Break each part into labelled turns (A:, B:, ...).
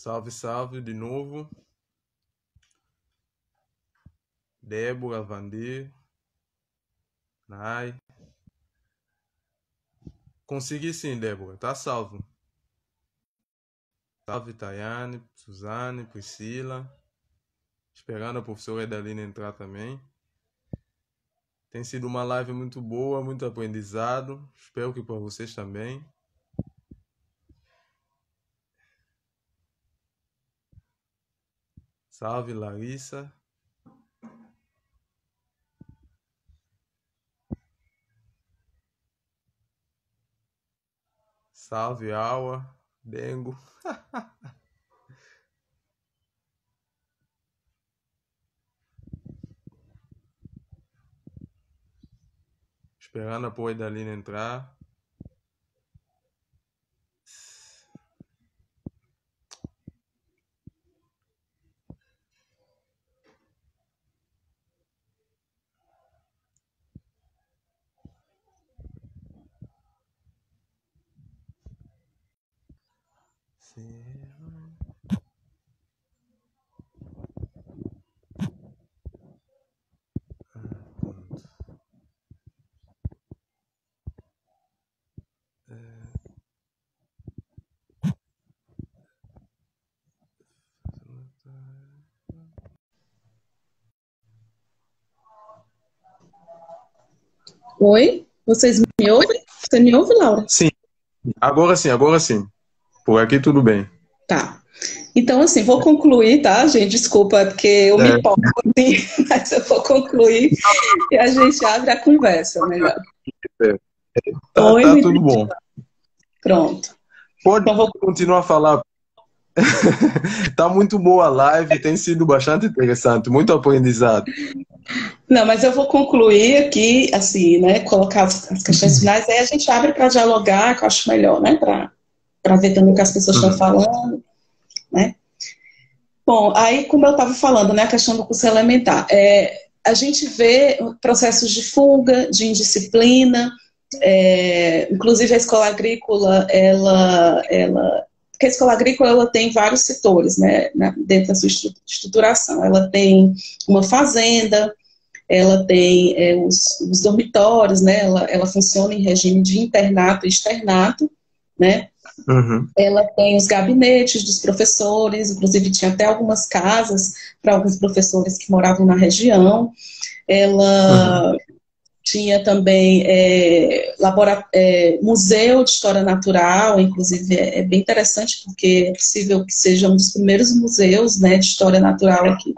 A: Salve, salve de novo. Débora, Vandir, Nai. Consegui sim, Débora. Tá salvo. Salve, Tayane, Suzane, Priscila. Esperando a professora Edalina entrar também. Tem sido uma live muito boa, muito aprendizado. Espero que para vocês também. Salve, Larissa. Salve, Aua. Dengo. Esperando a porra Edalina entrar.
B: Oi? Vocês me ouvem? Você me ouve, Laura?
A: Sim, agora sim, agora sim. Por aqui tudo bem.
B: Tá. Então, assim, vou concluir, tá, gente? Desculpa, é porque eu me
A: É,
B: empolgo, assim, mas eu vou concluir e a gente abre a conversa melhor. Oi,
A: tá tudo bom.
B: Pronto.
A: Pode
B: Então, vou...
A: continuar a falar. Tá muito boa a live, tem sido bastante interessante, muito aprendizado.
B: Não, mas eu vou concluir aqui, assim, né? Colocar as questões finais, aí a gente abre para dialogar, que eu acho melhor, né? Para ver também o que as pessoas estão falando, né? Bom, aí, como eu estava falando, né, a questão do curso elementar, a gente vê processos de fuga, de indisciplina, inclusive a escola agrícola, porque a escola agrícola ela tem vários setores, né, dentro da sua estruturação. Ela tem uma fazenda, ela tem os dormitórios, né, ela funciona em regime de internato e externato, né.
A: Uhum.
B: Ela tem os gabinetes dos professores, inclusive tinha até algumas casas para alguns professores que moravam na região. Ela tinha também museu de história natural, inclusive é bem interessante porque é possível que seja um dos primeiros museus, né, de história natural aqui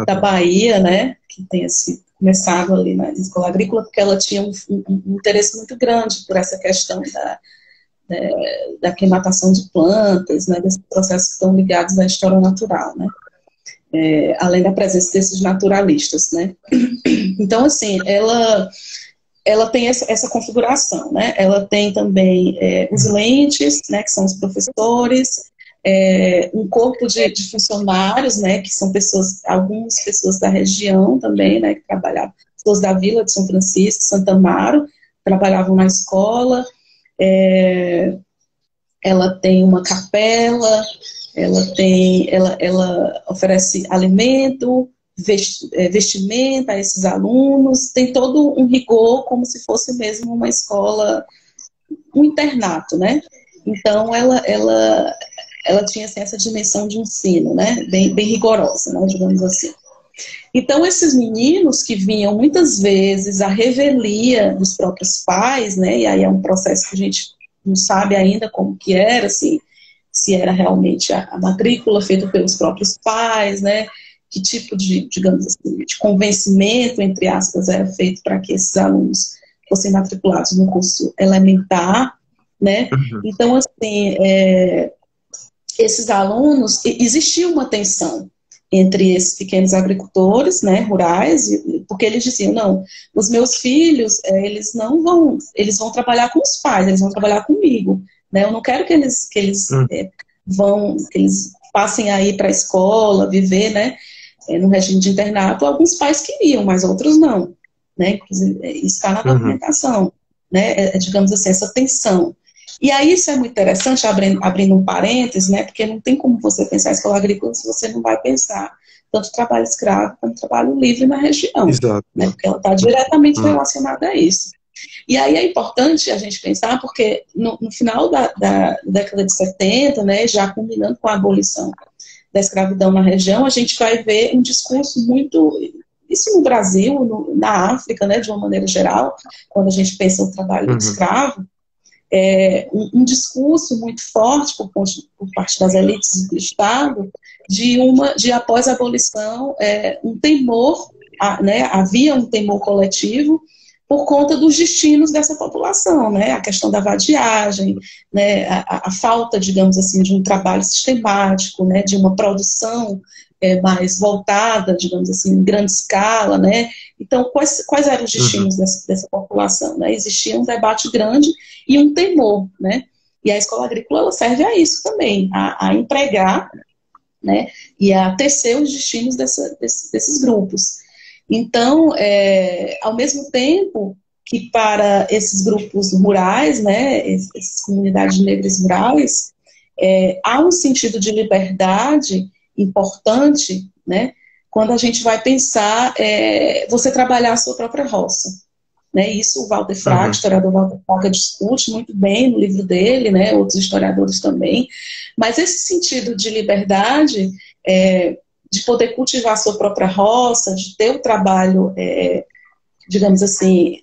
B: da Bahia, né, que tenha sido começado ali na escola agrícola, porque ela tinha um interesse muito grande por essa questão da aclimatação de plantas, né, desses processos que estão ligados à história natural, né, além da presença desses naturalistas, né. Então, assim, ela tem essa configuração, né, ela tem também os lentes, né, que são os professores, um corpo de funcionários, né, que são algumas pessoas da região também, né, que trabalhavam, pessoas da Vila de São Francisco, Santa Amaro, trabalhavam na escola. Ela tem uma capela, ela oferece alimento, vestimenta a esses alunos, tem todo um rigor como se fosse mesmo uma escola, um internato, né? Então ela tinha assim, essa dimensão de ensino, né? Bem rigorosa, né? Digamos assim. Então, esses meninos que vinham muitas vezes à revelia dos próprios pais, né, e aí é um processo que a gente não sabe ainda como que era, assim, se era realmente a matrícula feita pelos próprios pais, né, que tipo de, digamos assim, de convencimento, entre aspas, era feito para que esses alunos fossem matriculados no curso elementar, né. Então, assim, esses alunos, existia uma tensão entre esses pequenos agricultores, né, rurais, porque eles diziam, não, os meus filhos, eles vão trabalhar com os pais, eles vão trabalhar comigo, né, eu não quero que eles passem aí para a escola, viver, né, no regime de internato. Alguns pais queriam, mas outros não, né, inclusive, isso está na documentação, né, digamos assim, essa tensão. E aí isso é muito interessante, abrindo um parênteses, né, porque não tem como você pensar em escola agrícola se você não vai pensar tanto trabalho escravo como trabalho livre na região,
A: Exato.
B: né, porque ela está diretamente relacionada a isso. E aí é importante a gente pensar, porque no final da década de 70, né, já combinando com a abolição da escravidão na região, a gente vai ver um discurso muito, isso no Brasil, na África, né, de uma maneira geral, quando a gente pensa no trabalho escravo, um discurso muito forte por parte das elites do Estado de após a abolição, um temor, né, havia um temor coletivo por conta dos destinos dessa população, né, a questão da vadiagem, né, a falta, digamos assim, de um trabalho sistemático, né, de uma produção mais voltada, digamos assim, em grande escala, né. Então, quais eram os destinos dessa população? Né? Existia um debate grande e um temor, né? E a escola agrícola ela serve a isso também, a empregar, né, e a tecer os destinos desses grupos. Então, ao mesmo tempo que para esses grupos rurais, né, essas comunidades negras rurais, há um sentido de liberdade importante, né, quando a gente vai pensar você trabalhar a sua própria roça. Né, isso o Walter Fraga, o historiador Walter Fraga, discute muito bem no livro dele, né, outros historiadores também, mas esse sentido de liberdade, de poder cultivar a sua própria roça, de ter o trabalho, digamos assim,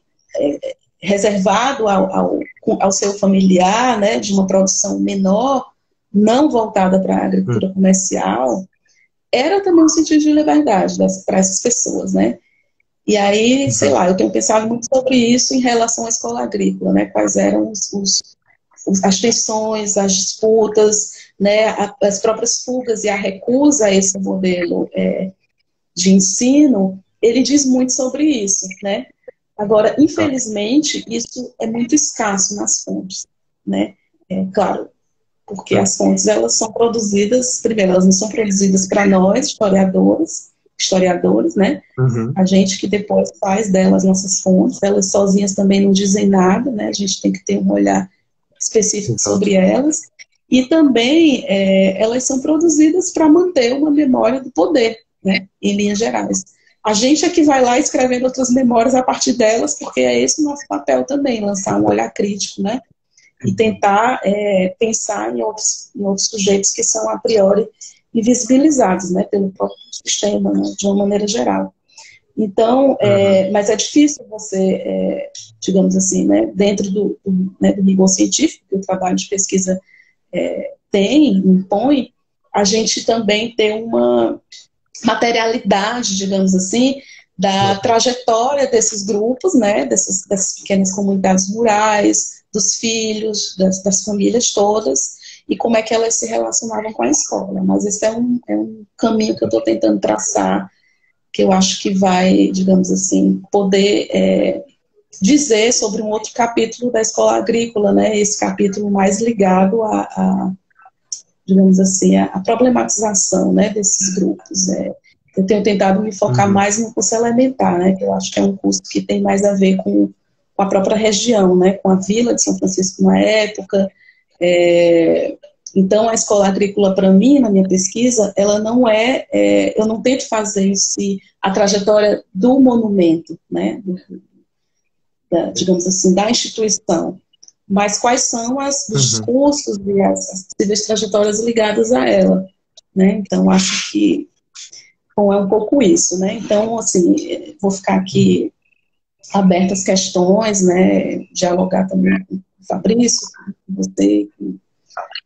B: reservado ao seu familiar, né, de uma produção menor, não voltada para a agricultura comercial, era também um sentido de liberdade para essas pessoas, né? E aí, sei lá, eu tenho pensado muito sobre isso em relação à escola agrícola, né? Quais eram as tensões, as disputas, né? As próprias fugas e a recusa a esse modelo de ensino, ele diz muito sobre isso, né? Agora, infelizmente, isso é muito escasso nas fontes, né? Claro, porque as fontes, elas são produzidas, primeiro, elas não são produzidas para nós, historiadores, né? A gente que depois faz delas nossas fontes, elas sozinhas também não dizem nada, né? A gente tem que ter um olhar específico sobre elas. E também elas são produzidas para manter uma memória do poder, né? Em linhas gerais. A gente é que vai lá escrevendo outras memórias a partir delas, porque é esse o nosso papel também, lançar um olhar crítico, né? E tentar pensar em outros sujeitos que são a priori invisibilizados, né, pelo próprio sistema, né, de uma maneira geral. Então, mas é difícil você, digamos assim, né, dentro do rigor científico que o trabalho de pesquisa impõe, a gente também tem uma materialidade, digamos assim, da trajetória desses grupos, né, dessas pequenas comunidades rurais, dos filhos, das famílias todas, e como é que elas se relacionavam com a escola. Mas esse é um caminho que eu estou tentando traçar, que eu acho que vai, digamos assim, poder dizer sobre um outro capítulo da escola agrícola, né, esse capítulo mais ligado digamos assim, a problematização, né, desses grupos. Eu tenho tentado me focar mais no curso elementar, né, que eu acho que é um curso que tem mais a ver com a própria região, né, com a vila de São Francisco na época. Então, a escola agrícola, para mim, na minha pesquisa, ela não eu não tento fazer a trajetória do monumento, né, digamos assim, da instituição, mas quais são os discursos e as possíveis trajetórias ligadas a ela, né? Então, acho que é um pouco isso, né? Então, assim, vou ficar aqui aberta às questões, né? Dialogar também com o Fabrício, com você.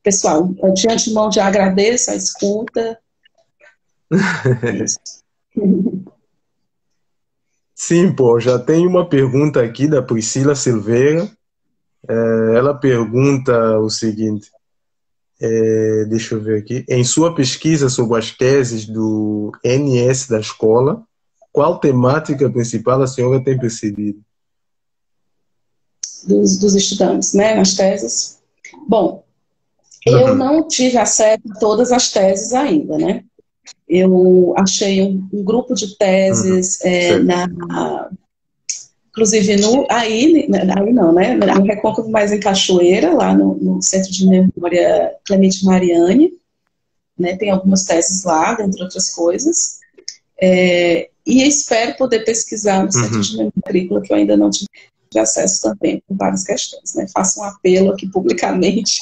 B: Pessoal, de antemão já agradeço a escuta.
A: Sim, pô, já tem uma pergunta aqui da Priscila Silveira. Ela pergunta o seguinte, deixa eu ver aqui, em sua pesquisa sobre as teses do NS da escola, qual temática principal a senhora tem percebido?
B: Dos estudantes, né, nas teses. Bom, eu não tive acesso a todas as teses ainda, né? Eu achei um grupo de teses Inclusive, aí não, né? No Recôncavo, mais em Cachoeira, lá no Centro de Memória Clemente Mariani, né? Tem algumas teses lá, dentre outras coisas. E espero poder pesquisar no Centro de Memória Agrícola, que eu ainda não tive acesso também, por várias questões, né? Faço um apelo aqui publicamente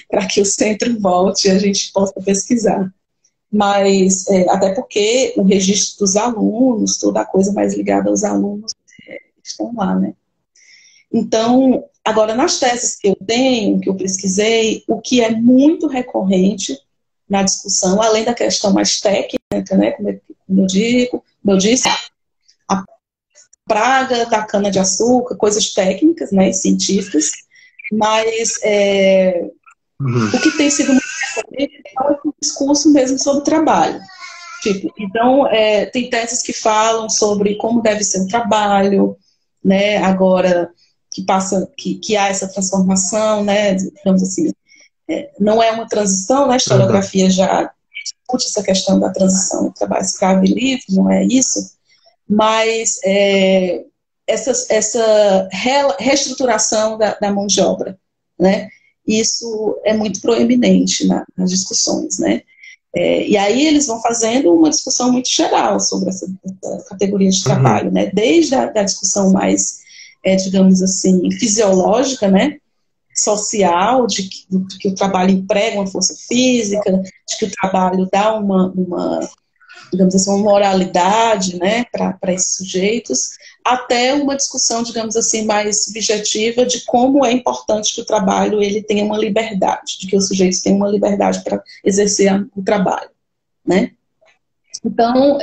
B: para que o centro volte e a gente possa pesquisar. Mas, até porque o registro dos alunos, toda a coisa mais ligada aos alunos, estão lá, né? Então, agora, nas teses que eu tenho, que eu pesquisei, o que é muito recorrente na discussão, além da questão mais técnica, né, como eu disse, a praga da cana-de-açúcar, coisas técnicas, né, científicas, mas o que tem sido muito recorrente é o discurso mesmo sobre trabalho. Tipo, então, tem teses que falam sobre como deve ser o trabalho, né, agora que há essa transformação, né, digamos assim, não é uma transição, né, a historiografia já discute essa questão da transição do trabalho escravo e livre, não é isso, mas essa reestruturação da mão de obra, né, isso é muito proeminente nas discussões, né. E aí eles vão fazendo uma discussão muito geral sobre essa categoria de trabalho, né? Desde a discussão mais, digamos assim, fisiológica, né? Social, de que o trabalho emprega uma força física, de que o trabalho dá uma digamos assim, uma moralidade, né, para esses sujeitos, até uma discussão, digamos assim, mais subjetiva de como é importante que o trabalho ele tenha uma liberdade, de que os sujeitos tenham uma liberdade para exercer o trabalho, né? Então,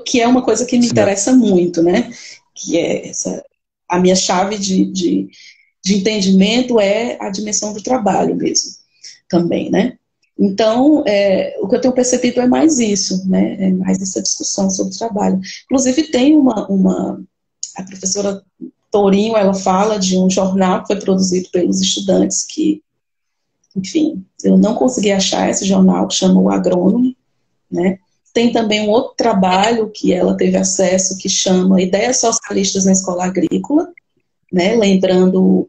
B: que é uma coisa que me interessa muito, né? Que é a minha chave de entendimento é a dimensão do trabalho mesmo, também, né? Então, o que eu tenho percebido é mais isso, né? É mais essa discussão sobre o trabalho. Inclusive, tem a professora Tourinho, ela fala de um jornal que foi produzido pelos estudantes que, enfim, eu não consegui achar esse jornal, que chama O Agrônomo, né? Tem também um outro trabalho que ela teve acesso, que chama Ideias Socialistas na Escola Agrícola, né? Lembrando o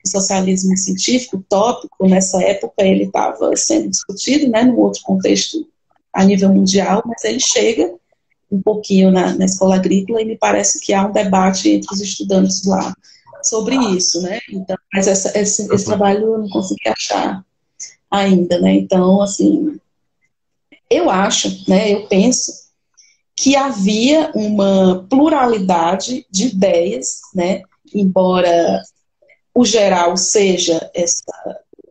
B: socialismo científico, utópico, nessa época ele estava sendo discutido, né, num outro contexto a nível mundial, mas ele chega um pouquinho na escola agrícola e me parece que há um debate entre os estudantes lá sobre isso, né, então, mas esse trabalho eu não consegui achar ainda, né, então, assim, eu acho, né, eu penso que havia uma pluralidade de ideias, né, embora o geral seja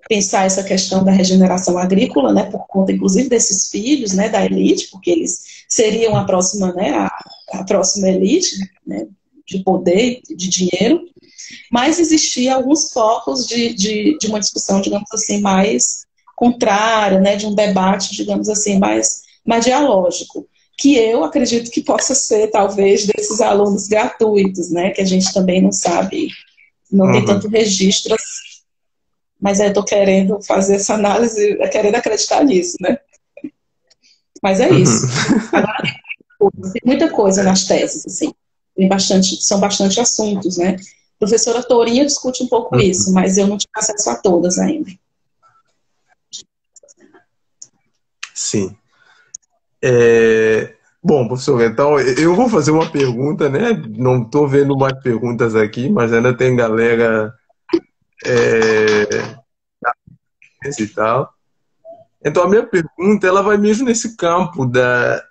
B: pensar essa questão da regeneração agrícola, né, por conta, inclusive, desses filhos, né, da elite, porque eles seriam a próxima, né, a próxima elite, né, de poder, de dinheiro, mas existia alguns focos de uma discussão, digamos assim, mais contrária, né, de um debate, digamos assim, mais dialógico, que eu acredito que possa ser, talvez, desses alunos gratuitos, né, que a gente também não sabe, não tem tanto registro, mas eu estou querendo fazer essa análise, querendo acreditar nisso, né? Mas é isso. Agora, tem muita coisa nas teses, assim. São bastante assuntos, né? A professora Tourinha discute um pouco isso, mas eu não tive acesso a todas ainda.
A: Sim. Bom, professor, então eu vou fazer uma pergunta, né? Não estou vendo mais perguntas aqui, mas ainda tem galera e tal. Então a minha pergunta ela vai mesmo nesse campo da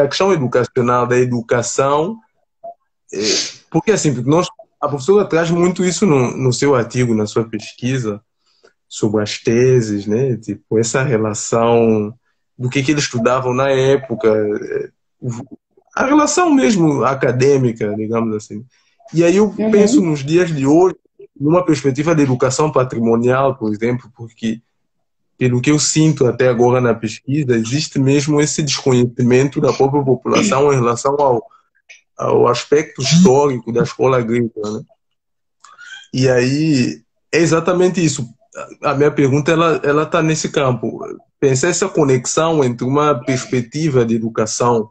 A: questão educacional, da educação, porque assim, a professora traz muito isso no seu artigo, na sua pesquisa sobre as teses, né? Tipo, essa relação do que eles estudavam na época, a relação mesmo acadêmica, digamos assim. E aí eu penso nos dias de hoje, numa perspectiva de educação patrimonial, por exemplo, porque, pelo que eu sinto até agora na pesquisa, existe mesmo esse desconhecimento da própria população em relação ao aspecto histórico da escola agrícola, né? E aí é exatamente isso. A minha pergunta ela está nesse campo. Pensar essa conexão entre uma perspectiva de educação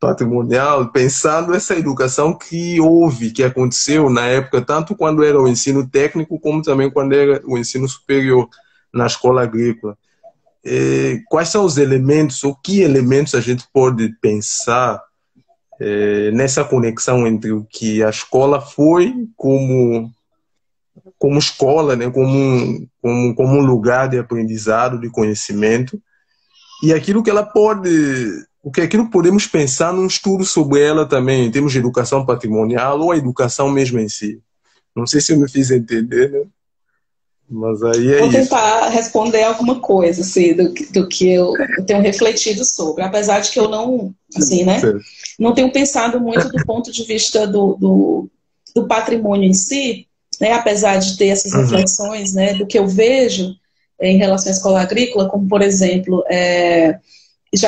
A: patrimonial, pensando essa educação que houve, que aconteceu na época, tanto quando era o ensino técnico, como também quando era o ensino superior na escola agrícola. Quais são os elementos, ou que elementos a gente pode pensar nessa conexão entre o que a escola foi como escola, né, como um lugar de aprendizado, de conhecimento, e aquilo que ela pode, aquilo que podemos pensar num estudo sobre ela também, em termos de educação patrimonial ou a educação mesmo em si. Não sei se eu me fiz entender, né? Mas aí é
B: Vou
A: isso.
B: tentar responder alguma coisa assim, do que eu tenho refletido sobre, apesar de que eu não, assim, né, não tenho pensado muito do ponto de vista do patrimônio em si, né, apesar de ter essas reflexões, né, do que eu vejo em relação à escola agrícola, como, por exemplo,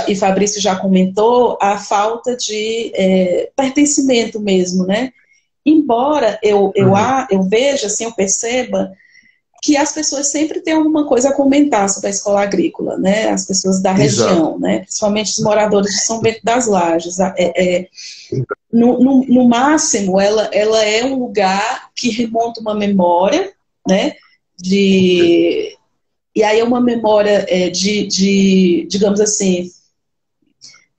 B: e Fabrício já comentou, a falta de pertencimento mesmo, né? Embora eu veja, assim, eu perceba que as pessoas sempre têm alguma coisa a comentar sobre a escola agrícola, né? As pessoas da região, né? Principalmente os moradores de São Bento das Lajes. No máximo, ela é um lugar que remonta uma memória, né? E aí é uma memória digamos assim,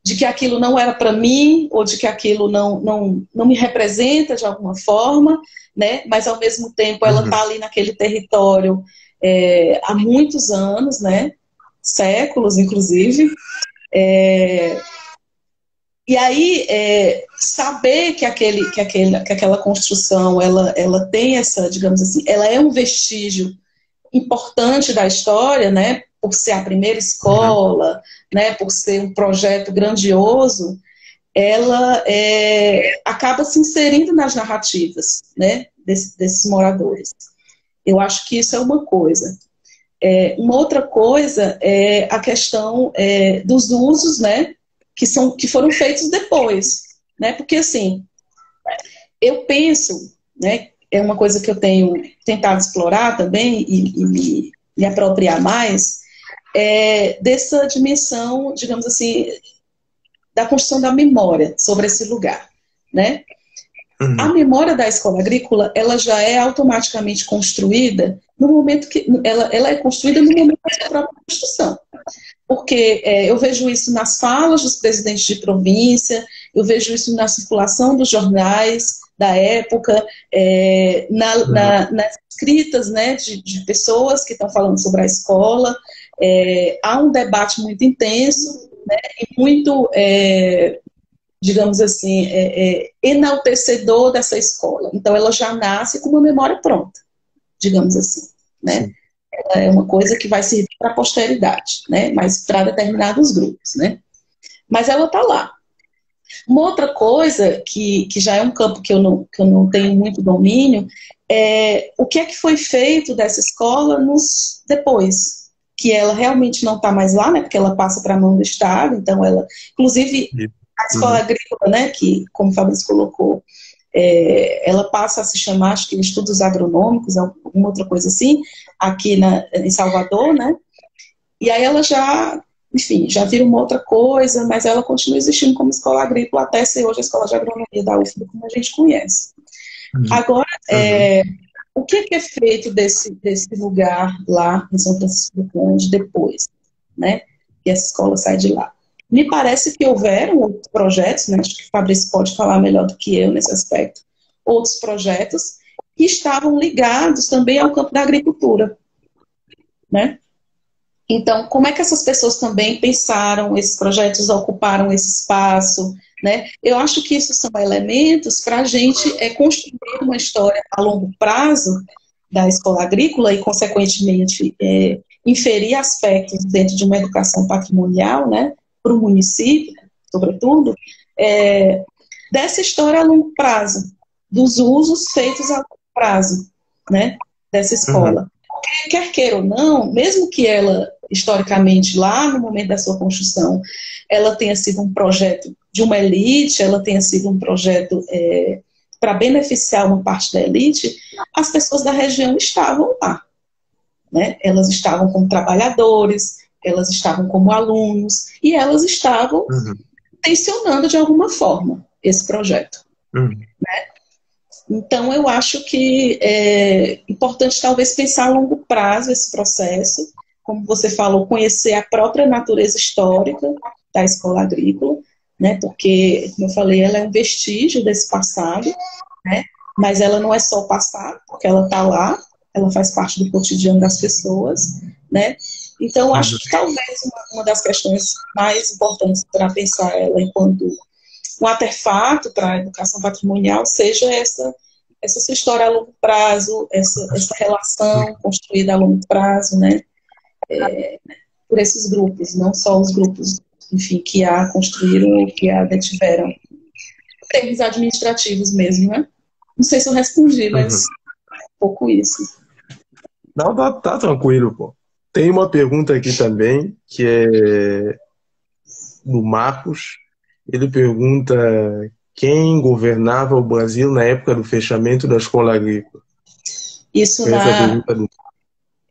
B: de que aquilo não era para mim, ou de que aquilo não me representa de alguma forma, né? Mas ao mesmo tempo ela está ali naquele território há muitos anos, né? Séculos, inclusive. E aí, saber que aquela construção, ela tem essa, digamos assim, ela é um vestígio importante da história, né? Por ser a primeira escola, né? Por ser um projeto grandioso, ela acaba se inserindo nas narrativas, né? Desses moradores. Eu acho que isso é uma coisa. Uma outra coisa é a questão dos usos, né? Que foram feitos depois, né? Porque assim, eu penso, né? É uma coisa que eu tenho tentado explorar também e me apropriar mais, dessa dimensão, digamos assim, da construção da memória sobre esse lugar, né? A memória da escola agrícola, ela já é automaticamente construída no momento que ela é construída no momento da sua própria construção. Porque eu vejo isso nas falas dos presidentes de província, eu vejo isso na circulação dos jornais da época, nas escritas, né, de pessoas que estão falando sobre a escola. Há um debate muito intenso, né, e muito, digamos assim, enaltecedor dessa escola. Então, ela já nasce com uma memória pronta, digamos assim, né? Sim. É uma coisa que vai servir para a posteridade, né? Mas para determinados grupos, né? Mas ela está lá. Uma outra coisa que já é um campo que eu não tenho muito domínio é o que é que foi feito dessa escola depois, que ela realmente não está mais lá, né? Porque ela passa para a mão do Estado, então ela, inclusive, a escola agrícola, né? Que, como o Fabrício colocou, ela passa a se chamar, acho que estudos agronômicos, alguma outra coisa assim, aqui em Salvador, né? E aí ela já, enfim, já vira uma outra coisa, mas ela continua existindo como escola agrícola até ser hoje a escola de agronomia da UFBA, como a gente conhece. Agora, o que é feito desse lugar lá em São Francisco do Conde depois, né? Que essa escola sai de lá? Me parece que houveram outros projetos, né? Acho que o Fabrício pode falar melhor do que eu nesse aspecto, outros projetos que estavam ligados também ao campo da agricultura, né? Então, como é que essas pessoas também pensaram esses projetos, ocuparam esse espaço, né? Eu acho que isso são elementos para a gente construir uma história a longo prazo da escola agrícola e, consequentemente, inferir aspectos dentro de uma educação patrimonial, né? Para o município, sobretudo, dessa história a longo prazo, dos usos feitos a longo prazo, né, dessa escola. Porque, quer queira ou não, mesmo que ela, historicamente, lá no momento da sua construção, ela tenha sido um projeto de uma elite, ela tenha sido um projeto para beneficiar uma parte da elite, as pessoas da região estavam lá, né? Elas estavam como trabalhadores, elas estavam como alunos, e elas estavam tensionando de alguma forma esse projeto. Então, eu acho que é importante, talvez, pensar a longo prazo esse processo, como você falou, conhecer a própria natureza histórica da escola agrícola, né? Porque, como eu falei, ela é um vestígio desse passado, né? Mas ela não é só o passado, porque ela está lá, ela faz parte do cotidiano das pessoas, né? Então, eu acho que talvez uma das questões mais importantes para pensar ela enquanto um artefato para a educação patrimonial seja essa sua história a longo prazo, essa relação construída a longo prazo, né? Por esses grupos, não só os grupos, enfim, que a construíram ou que a detiveram. Em termos administrativos mesmo, né? Não sei se eu respondi, mas um pouco isso.
A: Não, tá tranquilo, pô. Tem uma pergunta aqui também, que é do Marcos. Ele pergunta quem governava o Brasil na época do fechamento da escola agrícola.
B: Isso
A: Essa pergunta do...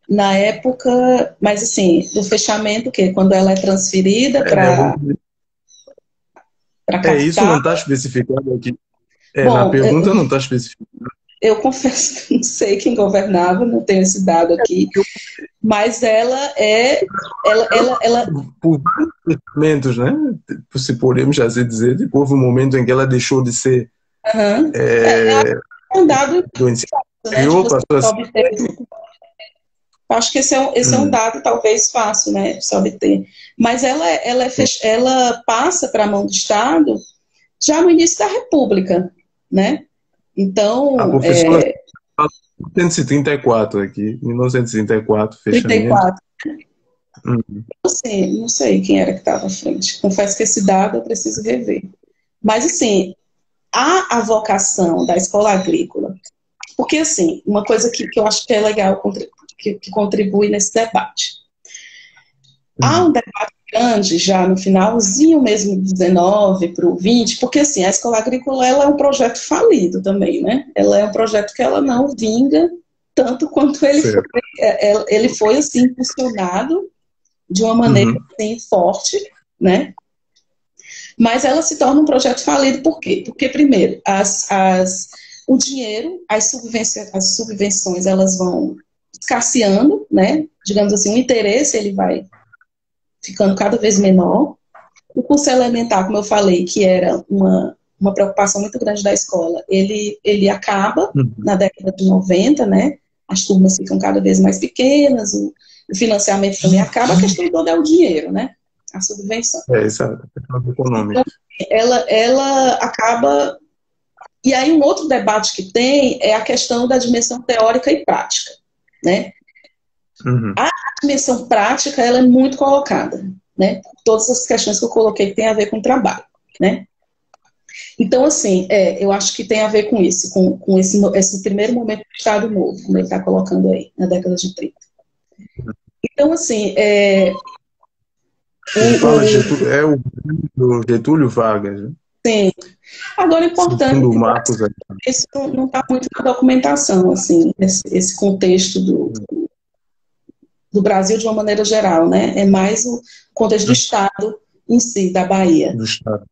B: na época, mas assim, do fechamento, que quando ela é transferida para
A: isso
B: capital.
A: não está especificado aqui. Na
B: Bom,
A: pergunta não está especificado.
B: eu confesso que não sei quem governava, não tenho esse dado aqui, mas ela é...
A: Por vários fechamentos, né? Se podemos assim dizer, houve um momento em que ela deixou de ser
B: um dado,
A: do ensino
B: né, de
A: superior,
B: você
A: passou a ser...
B: obter. Acho que esse é um dado talvez fácil, né, de se obter. Mas ela passa para a mão do Estado já no início da República, né? Então,
A: A professora 1934 aqui, 1934, fechamento.
B: 34. Assim, não sei quem era que estava à frente. Confesso que esse dado eu preciso rever. Mas, assim, a vocação da escola agrícola, porque, assim, uma coisa que eu acho que é legal, que contribui nesse debate. Há um debate grande já no finalzinho mesmo do 19 para o 20, porque, assim, a escola agrícola ela é um projeto falido também, né? Ela é um projeto que ela não vinga tanto quanto ele foi assim, impulsionado de uma maneira assim, forte, né? Mas ela se torna um projeto falido por quê? Porque, primeiro, o dinheiro, as subvenções, elas vão escasseando, né? Digamos assim, o interesse ele vai ficando cada vez menor. O curso elementar, como eu falei, que era uma preocupação muito grande da escola, ele acaba na década de 90, né? As turmas ficam cada vez mais pequenas, o financiamento também acaba, a questão toda é o dinheiro, né? A subvenção.
A: Exato, a questão econômica.
B: Então, ela acaba... E aí um outro debate que tem é a questão da dimensão teórica e prática, né? A dimensão prática, ela é muito colocada, né? Todas as questões que eu coloquei que tem a ver com trabalho, né? Então, assim, eu acho que tem a ver com isso, com esse primeiro momento do Estado Novo, como ele está colocando aí, na década de 30. Então, assim,
A: o Getúlio Vargas, né?
B: Sim. Agora, é importante, isso não está muito na documentação, assim, esse contexto do Brasil de uma maneira geral, né? É mais o contexto do Estado em si, da Bahia.
A: Do Estado.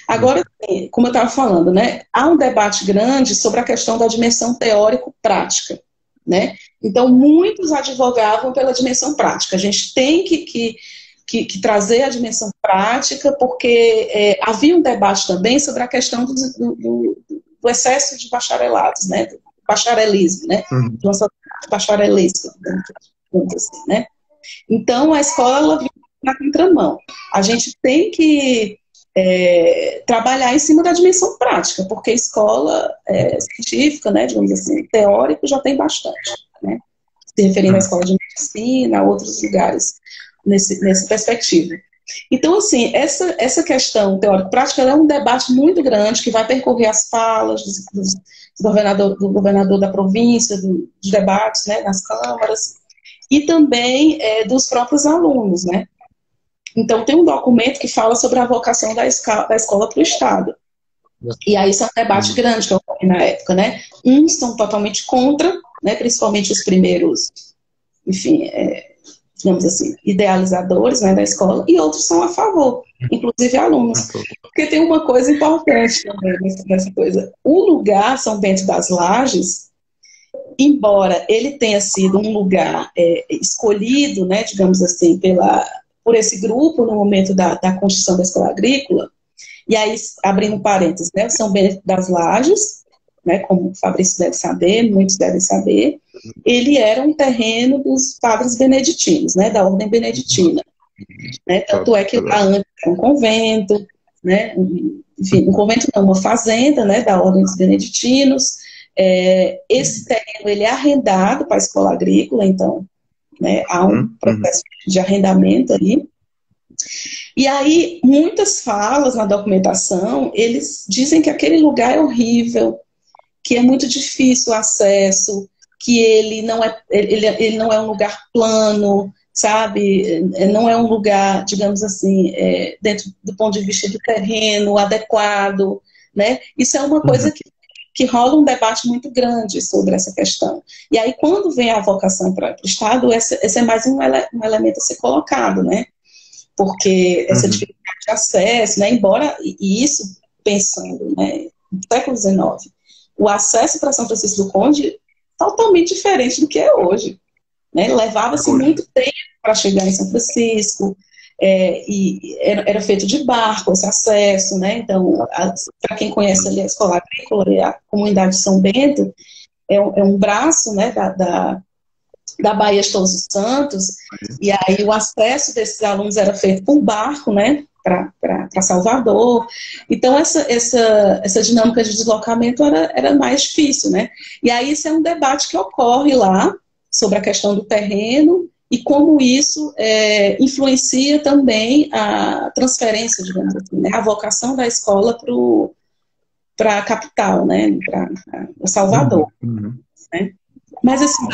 B: Agora, como eu estava falando, né? Há um debate grande sobre a questão da dimensão teórico-prática, né? Então, muitos advogavam pela dimensão prática. A gente tem que trazer a dimensão prática, porque havia um debate também sobre a questão do excesso de bacharelados, né? Do bacharelismo, né? De uma sociedade bacharelesca, assim, né? Então, a escola ela vive na contramão. A gente tem que trabalhar em cima da dimensão prática, porque a escola científica, né, digamos assim, teórico já tem bastante, né? Se referindo à escola de medicina, a outros lugares nessa perspectiva. Então, assim, essa questão teórico-prática é um debate muito grande que vai percorrer as falas do governador da província, dos debates, né, nas câmaras, e também dos próprios alunos, né? Então, tem um documento que fala sobre a vocação da escola para o Estado. E aí isso é um debate grande que ocorre na época, né? Uns são totalmente contra, né, principalmente os primeiros, enfim, digamos assim, idealizadores, né, da escola, e outros são a favor, inclusive alunos. Porque tem uma coisa importante também nessa coisa. O lugar São Bento das Lajes, embora ele tenha sido um lugar escolhido, né, digamos assim, por esse grupo no momento da construção da escola agrícola, e aí, abrindo parênteses, né, São Bento das Lajes, né, como o Fabrício deve saber, muitos devem saber, ele era um terreno dos padres beneditinos, né, da ordem beneditina. Né, tanto é que lá antes era um convento, né, enfim, um convento não, uma fazenda, né, da ordem dos beneditinos. Esse terreno ele é arrendado para a escola agrícola, então, né, há um processo de arrendamento ali. E aí, muitas falas na documentação, eles dizem que aquele lugar é horrível, que é muito difícil o acesso, que ele não é um lugar plano, sabe? Não é um lugar, digamos assim, dentro do ponto de vista do terreno, adequado, né? Isso é uma coisa que rola um debate muito grande sobre essa questão. E aí, quando vem a vocação para o Estado, esse é mais um elemento a ser colocado, né? Porque essa dificuldade de acesso, né? Embora, e isso pensando, né, no século XIX, o acesso para São Francisco do Conde totalmente diferente do que é hoje. Né? Levava-se muito tempo para chegar em São Francisco, e era feito de barco esse acesso, né? Então, para quem conhece ali a Escola Agrícola e a comunidade de São Bento, é um braço, né, da Baía de Todos os Santos, e aí o acesso desses alunos era feito por barco, né, para Salvador. Então, essa dinâmica de deslocamento era mais difícil, né? E aí isso é um debate que ocorre lá sobre a questão do terreno e como isso influencia também a transferência, digamos assim, né, a vocação da escola para a capital, né, para Salvador. Né? Mas, assim,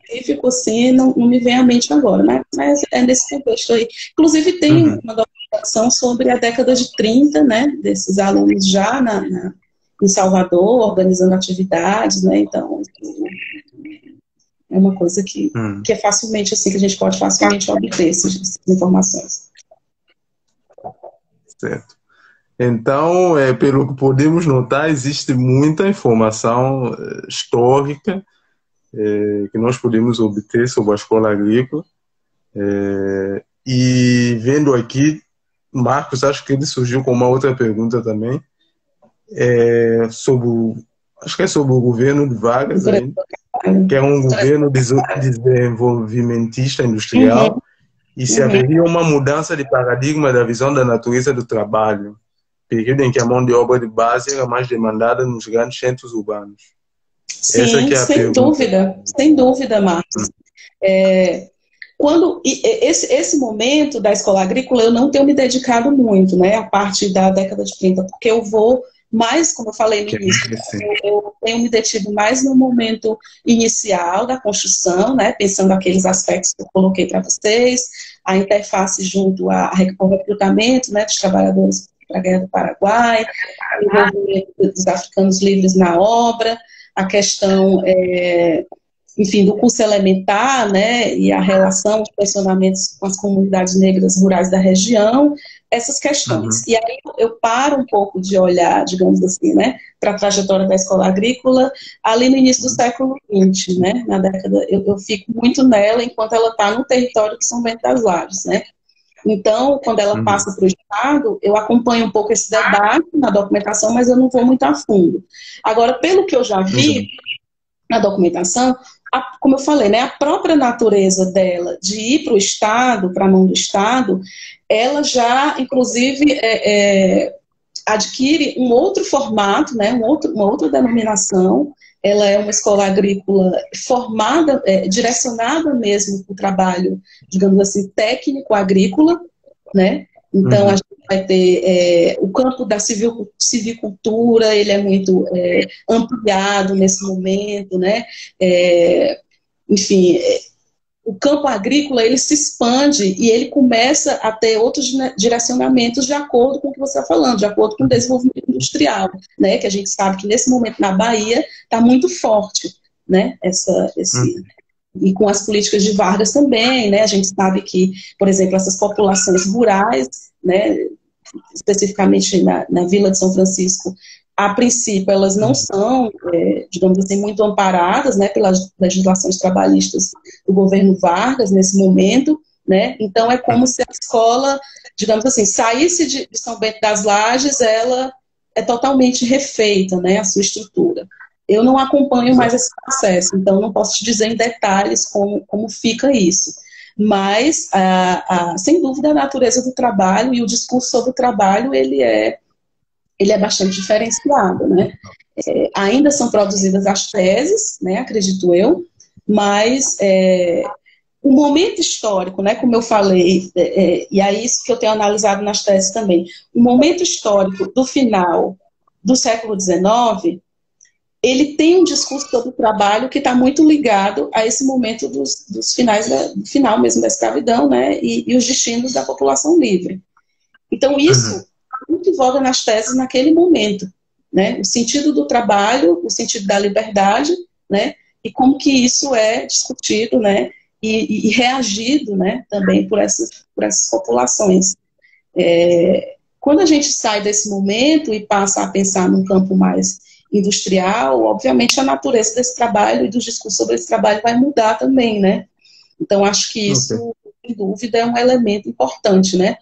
B: específico, assim, não me vem à mente agora, né? Mas é nesse contexto aí. Inclusive, tem uma documentação sobre a década de 30, né? Desses alunos já em Salvador, organizando atividades, né? Então, é uma coisa que é facilmente, assim, que a gente pode facilmente obter essas informações.
A: Certo. Então, pelo que podemos notar, existe muita informação histórica que nós podemos obter sobre a escola agrícola. E vendo aqui, Marcos, acho que ele surgiu com uma outra pergunta também, acho que é sobre o governo de Vargas ainda, que é um governo desenvolvimentista industrial, e se haveria uma mudança de paradigma da visão da natureza do trabalho, período em que a mão de obra de base era mais demandada nos grandes centros urbanos.
B: Sim, sem dúvida, Marcos. Esse momento da escola agrícola eu não tenho me dedicado muito, né, a partir da década de 30, porque eu vou mais, como eu falei no início, eu tenho me detido mais no momento inicial da construção, né, pensando aqueles aspectos que eu coloquei para vocês, a interface junto ao recrutamento, né, dos trabalhadores para a Guerra do Paraguai, o envolvimento dos africanos livres na obra, a questão, enfim, do curso elementar, né, e a relação, os relacionamentos com as comunidades negras rurais da região, essas questões. E aí eu paro um pouco de olhar, digamos assim, né, para a trajetória da escola agrícola ali no início do século XX, né, na década, eu fico muito nela enquanto ela está no território de São Bento das Lajes, né. Então, quando ela passa para o Estado, eu acompanho um pouco esse debate na documentação, mas eu não vou muito a fundo. Agora, pelo que eu já vi na documentação, como eu falei, né, a própria natureza dela de ir para o Estado, para a mão do Estado, ela já, inclusive, adquire um outro formato, né, uma outra denominação. Ela é uma escola agrícola formada, direcionada mesmo para o trabalho, digamos assim, técnico agrícola, né? Então, a gente vai ter o campo da civicultura, ele é muito ampliado nesse momento, né? Enfim, o campo agrícola, ele se expande e ele começa a ter outros direcionamentos de acordo com o que você está falando, de acordo com o desenvolvimento industrial, né? Que a gente sabe que nesse momento na Bahia está muito forte, né? e com as políticas de Vargas também, né? A gente sabe que, por exemplo, essas populações rurais, né, especificamente na Vila de São Francisco, a princípio elas não são, digamos assim, muito amparadas, né, pelas legislações trabalhistas do governo Vargas nesse momento, né? Então é como se a escola, digamos assim, saísse de São Bento das Lages, ela é totalmente refeita, né, a sua estrutura. Eu não acompanho mais esse processo, então não posso te dizer em detalhes como fica isso. Mas, sem dúvida, a natureza do trabalho e o discurso sobre o trabalho, ele é bastante diferenciado, né? Ainda são produzidas as teses, né, acredito eu, mas o momento histórico, né, como eu falei, e é isso que eu tenho analisado nas teses também, o momento histórico do final do século XIX, ele tem um discurso sobre o trabalho que está muito ligado a esse momento dos finais, do final mesmo da escravidão, né, e os destinos da população livre. Então, isso muito em voga nas teses naquele momento, né, o sentido do trabalho, o sentido da liberdade, né, e como que isso é discutido, né, e reagido, né, também por essas populações. Quando a gente sai desse momento e passa a pensar num campo mais industrial, obviamente a natureza desse trabalho e do discurso sobre esse trabalho vai mudar também, né? Então, acho que isso, sem dúvida, é um elemento importante, né?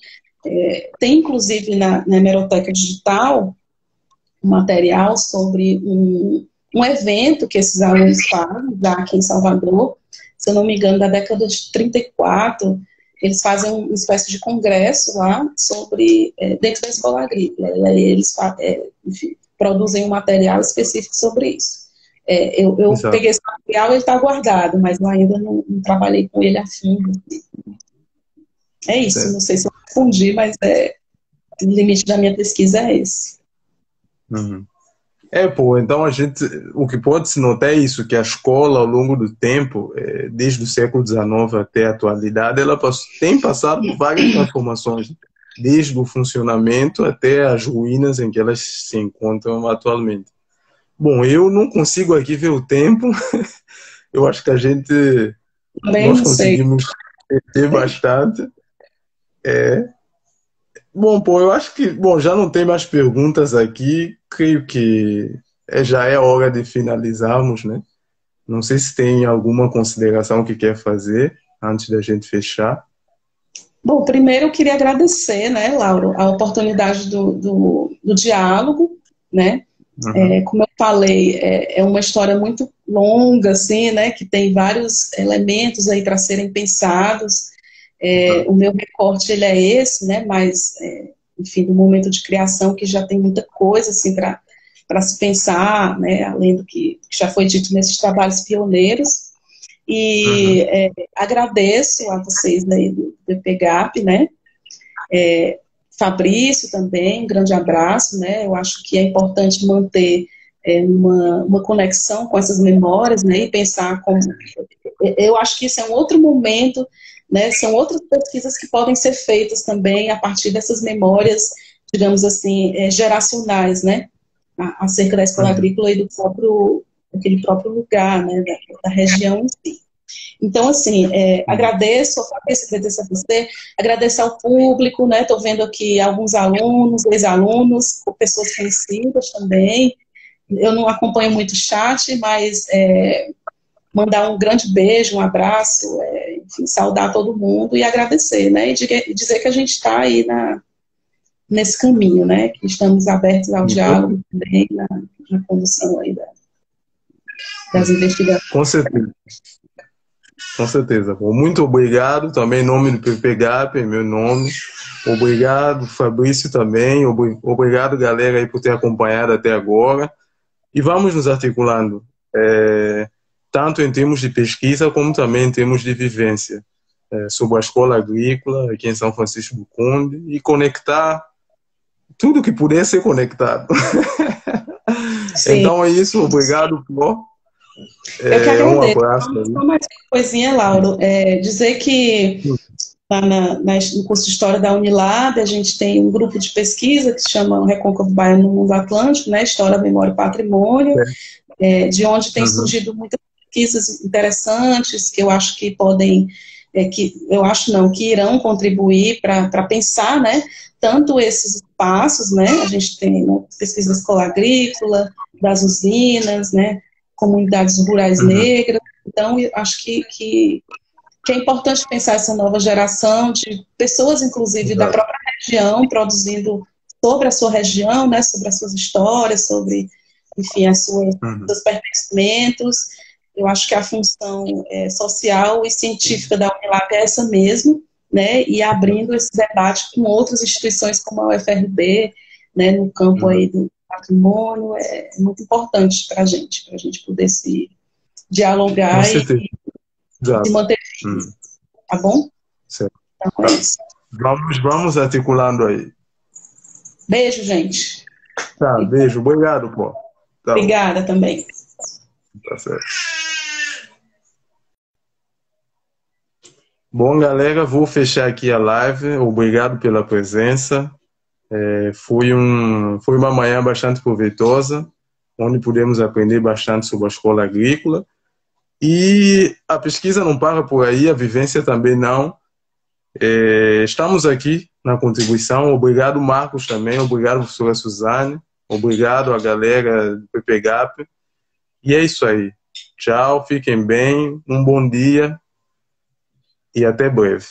B: Tem, inclusive, na Hemeroteca Digital, um material sobre um evento que esses alunos fazem lá aqui em Salvador, se eu não me engano, da década de 34, eles fazem uma espécie de congresso lá sobre, dentro da escola agrícola, e aí eles, enfim, produzem um material específico sobre isso. Eu peguei esse material, ele está guardado, mas eu ainda não trabalhei com ele a fundo. É isso, não sei se eu respondi, mas o limite da minha pesquisa é esse.
A: Então o que pode se notar é isso, que a escola ao longo do tempo, desde o século XIX até a atualidade, ela tem passado por várias transformações, desde o funcionamento até as ruínas em que elas se encontram atualmente. Bom, eu não consigo aqui ver o tempo, eu acho que nós conseguimos ter bastante. Eu acho que já não tem mais perguntas aqui, creio que já é hora de finalizarmos, né? Não sei se tem alguma consideração que quer fazer antes da gente fechar.
B: Bom, primeiro eu queria agradecer, né, Lauro, a oportunidade do diálogo, né? Como eu falei, é uma história muito longa, assim, né, que tem vários elementos aí para serem pensados. O meu recorte, ele é esse, né, mas, enfim, do momento de criação, que já tem muita coisa, assim, para se pensar, né, além do que já foi dito nesses trabalhos pioneiros. E agradeço a vocês daí do PPGAP, né, Fabrício também, um grande abraço, né, eu acho que é importante manter uma conexão com essas memórias, né, e pensar como... Eu acho que isso é um outro momento, né, são outras pesquisas que podem ser feitas também a partir dessas memórias, digamos assim, geracionais, né, acerca da escola agrícola e daquele próprio lugar, né, da região em si. Então, assim, agradeço a você, agradeço ao público, né, estou vendo aqui alguns alunos, ex-alunos, pessoas conhecidas também. Eu não acompanho muito o chat, mas mandar um grande beijo, um abraço, enfim, saudar todo mundo e agradecer, né, e dizer que a gente está aí nesse caminho, né, que estamos abertos ao diálogo também, na condução aí das investigações.
A: Com certeza. Com certeza. Bom, muito obrigado também em nome do PPGAP, em meu nome. Obrigado, Fabrício, também. Obrigado, galera, aí por ter acompanhado até agora. E vamos nos articulando, tanto em termos de pesquisa, como também em termos de vivência, sobre a escola agrícola aqui em São Francisco do Conde, e conectar tudo que puder ser conectado. Então é isso. Obrigado, Flor.
B: Eu que agradeço. Um abraço. Só mais uma coisinha, Lauro. Dizer que lá no curso de História da Unilab, a gente tem um grupo de pesquisa que se chama o Recôncavo Baiano no Mundo Atlântico, né? História, Memória e Patrimônio, de onde tem surgido muitas pesquisas interessantes que eu acho que podem, que irão contribuir para pensar, né, tanto esses espaços, né, a gente tem, né, pesquisa da escola agrícola, das usinas, né, comunidades rurais negras, então eu acho que é importante pensar essa nova geração de pessoas, inclusive, da própria região, produzindo sobre a sua região, né, sobre as suas histórias, sobre, enfim, seus pertencimentos. Eu acho que a função social e científica da Unilab é essa mesmo, né, e abrindo esse debate com outras instituições como a UFRB, né, no campo aí do patrimônio, é muito importante para a gente poder se dialogar e se manter firme, tá bom?
A: Certo.
B: Então é isso.
A: Vamos articulando aí.
B: Beijo, gente.
A: Tá, beijo. Obrigado, pô. Tá.
B: Obrigada também.
A: Tá certo. Bom, galera, vou fechar aqui a live. Obrigado pela presença. Foi uma manhã bastante proveitosa, onde pudemos aprender bastante sobre a escola agrícola. E a pesquisa não para por aí, a vivência também não. Estamos aqui na contribuição. Obrigado, Marcos, também. Obrigado, professora Suzane. Obrigado a galera do PPGAP. E é isso aí. Tchau, fiquem bem, um bom dia e até breve.